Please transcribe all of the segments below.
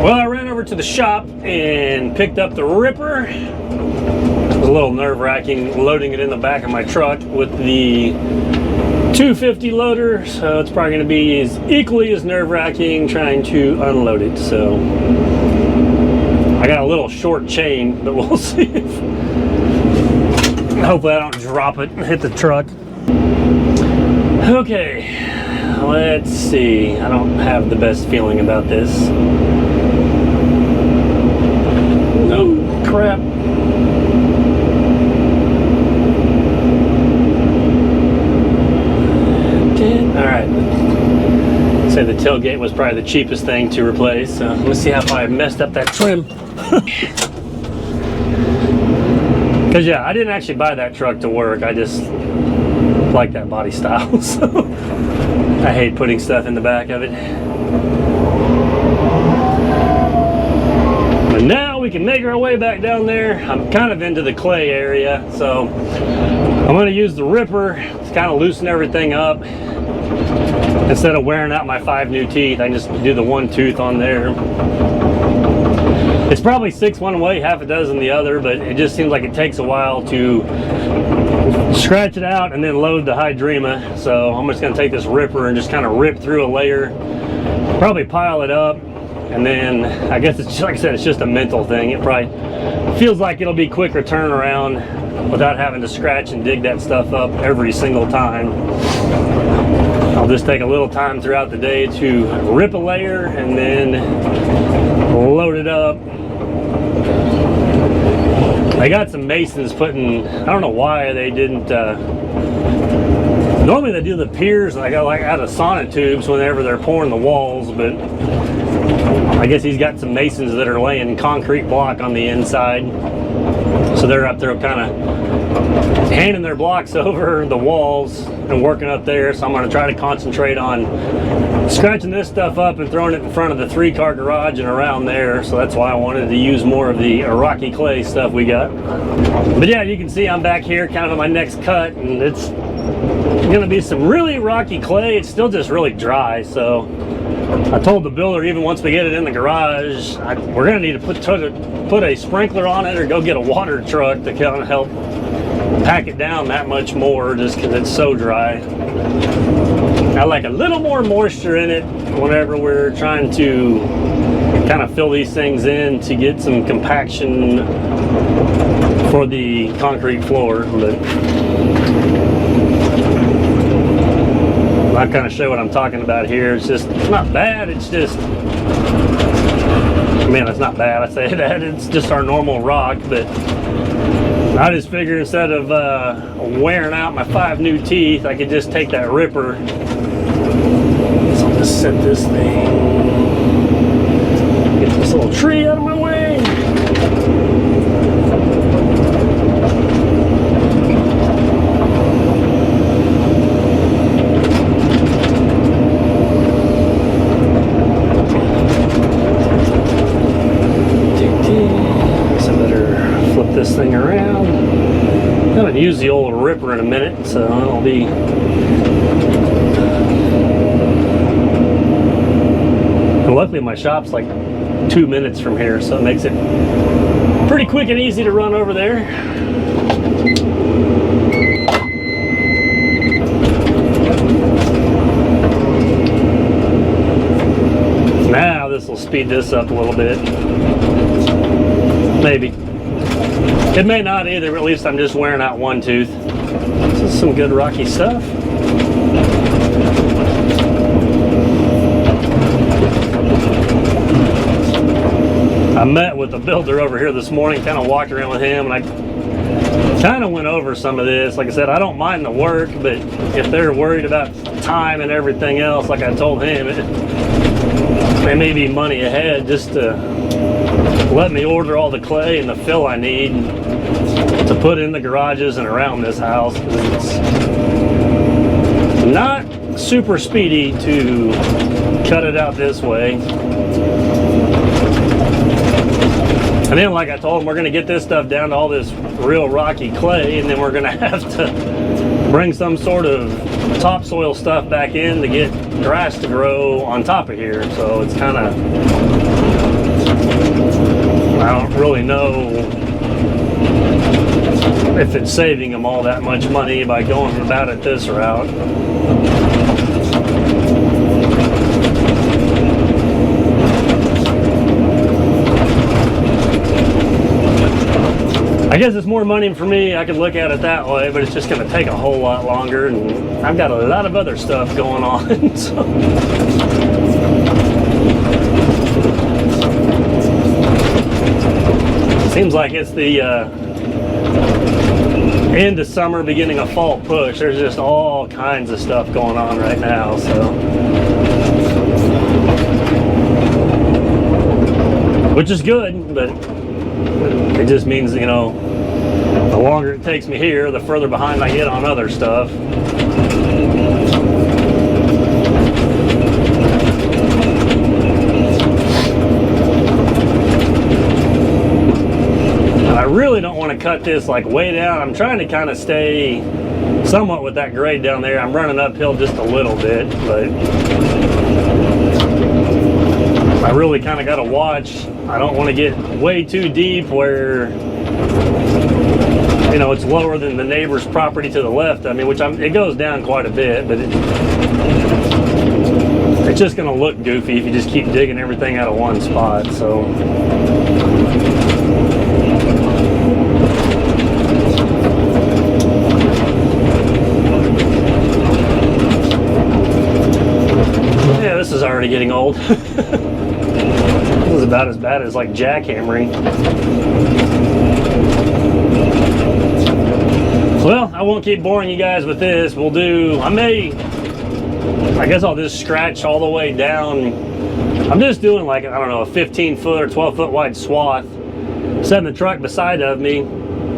Well, I ran over to the shop and picked up the ripper. It was a little nerve-wracking loading it in the back of my truck with the 250 loader, so it's probably going to be equally as nerve-wracking trying to unload it. So I got a little short chain, but we'll see if hopefully I don't drop it and hit the truck. Okay, let's see. I don't have the best feeling about this. Oh, crap. Alright. Say the tailgate was probably the cheapest thing to replace. So let's see how I messed up that trim. Because yeah, I didn't actually buy that truck to work. I just like that body style. So I hate putting stuff in the back of it. But now we can make our way back down there. I'm kind of into the clay area, so I'm going to use the ripper to kind of loosen everything up. Instead of wearing out my 5 new teeth, I can just do the 1 tooth on there. It's probably 6 one way, half a dozen the other, but it just seems like it takes a while to scratch it out and then load the hydrema. So I'm just going to take this ripper and just kind of rip through a layer, probably pile it up, and then I guess it's just, like I said, it's just a mental thing. It probably feels like it'll be quicker turnaround without having to scratch and dig that stuff up every single time. I'll just take a little time throughout the day to rip a layer and then load it up. I got some masons putting, I don't know why they didn't, normally they do the piers like out of sonotubes whenever they're pouring the walls, but I guess he's got some masons that are laying concrete block on the inside. So they're up there kind of handing their blocks over the walls and working up there. So I'm going to try to concentrate on scratching this stuff up and throwing it in front of the 3-car garage and around there. So that's why I wanted to use more of the rocky clay stuff we got. But yeah, you can see I'm back here kind of on my next cut, and it's going to be some really rocky clay. It's still just really dry, so I told the builder even once we get it in the garage, we're going to need to put a sprinkler on it or go get a water truck to kind of help pack it down that much more, just because it's so dry. I like a little more moisture in it whenever we're trying to kind of fill these things in to get some compaction for the concrete floor. But I'll kind of show what I'm talking about here. It's just, it's not bad, it's just, I mean, it's not bad, I say that, it's just our normal rock, but I just figured instead of wearing out my 5 new teeth, I could just take that ripper. So I'll just set this thing, get this little tree out of my way. This thing around. I'm going to use the old ripper in a minute, so it'll be and luckily my shop's like 2 minutes from here, so it makes it pretty quick and easy to run over there. Now this will speed this up a little bit, maybe. It may not either, but at least I'm just wearing out 1 tooth. This is some good rocky stuff. I met with the builder over here this morning, kind of walked around with him, and I kind of went over some of this. Like I said, I don't mind the work, but if they're worried about time and everything else, like I told him, they may be money ahead just to let me order all the clay and the fill I need to put in the garages and around this house. It's not super speedy to cut it out this way. And then, like I told them, we're going to get this stuff down to all this real rocky clay, and then we're going to have to bring some sort of topsoil stuff back in to get grass to grow on top of here. So it's kind of really know if it's saving them all that much money by going about it this route. I guess it's more money for me. I could look at it that way, but it's just going to take a whole lot longer, and I've got a lot of other stuff going on. So. Seems like it's the end of summer, beginning of fall push. There's just all kinds of stuff going on right now. So, which is good, but it just means, you know, the longer it takes me here, the further behind I get on other stuff. And I really don't want to cut this like way down. I'm trying to kind of stay somewhat with that grade down there. I'm running uphill just a little bit, but I really kind of got to watch. I don't want to get way too deep where, you know, it's lower than the neighbor's property to the left. I mean, it goes down quite a bit, but it's just going to look goofy if you just keep digging everything out of one spot. So, yeah, this is already getting old. This is about as bad as like jackhammering. Well, I won't keep boring you guys with this. I guess I'll just scratch all the way down. I'm just doing like, I don't know, a 15-foot or 12-foot wide swath, setting the truck beside of me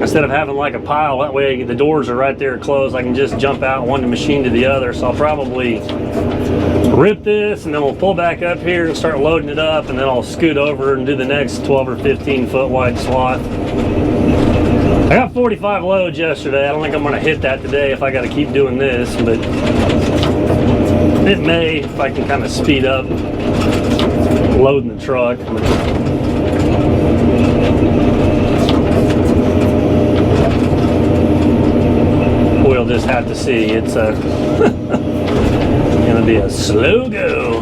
instead of having like a pile. That way the doors are right there closed. I can just jump out one machine to the other. So I'll probably rip this, and then we'll pull back up here and start loading it up, and then I'll scoot over and do the next 12 or 15-foot wide swath. I got 45 loads yesterday. I don't think I'm going to hit that today if I got to keep doing this, but it may if I can kind of speed up loading the truck. We'll just have to see. It's gonna be a slow go.